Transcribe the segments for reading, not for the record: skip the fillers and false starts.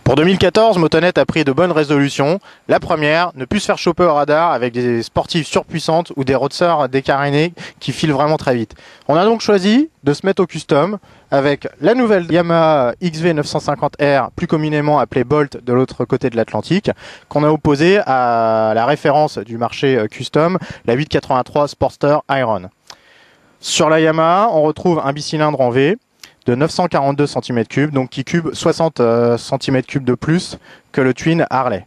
Pour 2014, Motonet a pris de bonnes résolutions. La première, ne plus se faire choper au radar avec des sportives surpuissantes ou des roadsters décarénés qui filent vraiment très vite. On a donc choisi de se mettre au custom avec la nouvelle Yamaha XV 950R, plus communément appelée Bolt de l'autre côté de l'Atlantique, qu'on a opposée à la référence du marché custom, la 883 Sportster Iron. Sur la Yamaha, on retrouve un bicylindre en V de 942 cm3, donc qui cube 60 cm3 de plus que le Twin Harley.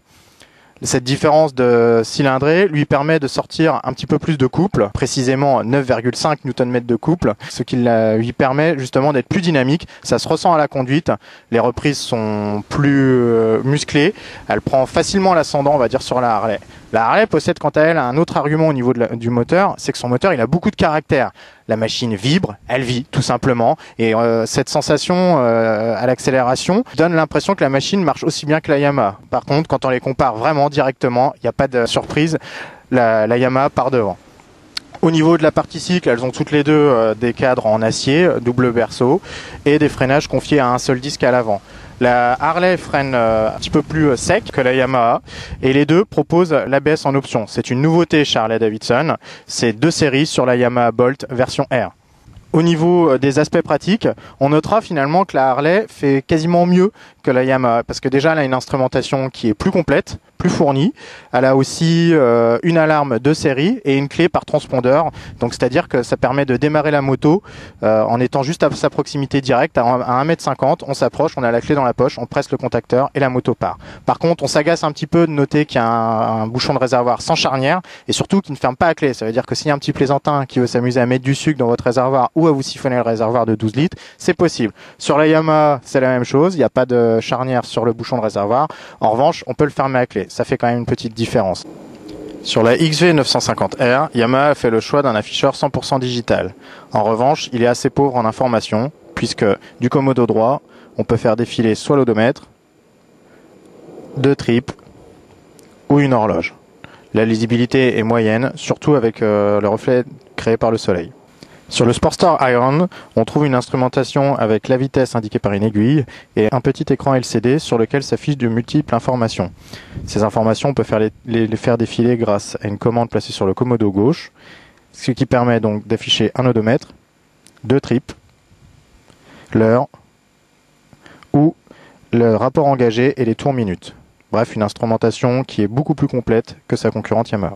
Cette différence de cylindrée lui permet de sortir un petit peu plus de couple, précisément 9,5 Nm de couple, ce qui lui permet justement d'être plus dynamique. Ça se ressent à la conduite, les reprises sont plus musclées, elle prend facilement l'ascendant, on va dire, sur la Harley. La Harley possède quant à elle un autre argument au niveau du moteur, c'est que son moteur il a beaucoup de caractère. La machine vibre, elle vit tout simplement, et cette sensation à l'accélération donne l'impression que la machine marche aussi bien que la Yamaha. Par contre, quand on les compare vraiment directement, il n'y a pas de surprise, la Yamaha part devant. Au niveau de la partie cycle, elles ont toutes les deux des cadres en acier, double berceau, et des freinages confiés à un seul disque à l'avant. La Harley freine un petit peu plus sec que la Yamaha, et les deux proposent l'ABS en option. C'est une nouveauté chez Harley-Davidson, c'est 2 séries sur la Yamaha Bolt version R. Au niveau des aspects pratiques, on notera finalement que la Harley fait quasiment mieux que la Yamaha, parce que déjà elle a une instrumentation qui est plus complète, plus fournie. Elle a aussi une alarme de série et une clé par transpondeur, donc c'est-à-dire que ça permet de démarrer la moto en étant juste à sa proximité directe, à 1,50 m, on s'approche, on a la clé dans la poche, on presse le contacteur et la moto part. Par contre, on s'agace un petit peu de noter qu'il y a un bouchon de réservoir sans charnière et surtout qui ne ferme pas à clé. Ça veut dire que s'il y a un petit plaisantin qui veut s'amuser à mettre du sucre dans votre réservoir ou à vous siphonner le réservoir de 12 litres, c'est possible. Sur la Yamaha, c'est la même chose, il n'y a pas de charnière sur le bouchon de réservoir. En revanche, on peut le fermer à clé. Ça fait quand même une petite différence. Sur la XV 950R, Yamaha a fait le choix d'un afficheur 100% digital. En revanche, il est assez pauvre en informations, puisque du commodo droit, on peut faire défiler soit l'odomètre, 2 tripes ou une horloge. La lisibilité est moyenne, surtout avec le reflet créé par le soleil. Sur le Sportster Iron, on trouve une instrumentation avec la vitesse indiquée par une aiguille et un petit écran LCD sur lequel s'affichent de multiples informations. Ces informations, on peut les faire défiler grâce à une commande placée sur le commodo gauche, ce qui permet donc d'afficher un odomètre, 2 tripes, l'heure ou le rapport engagé et les tours minutes. Bref, une instrumentation qui est beaucoup plus complète que sa concurrente Yamaha.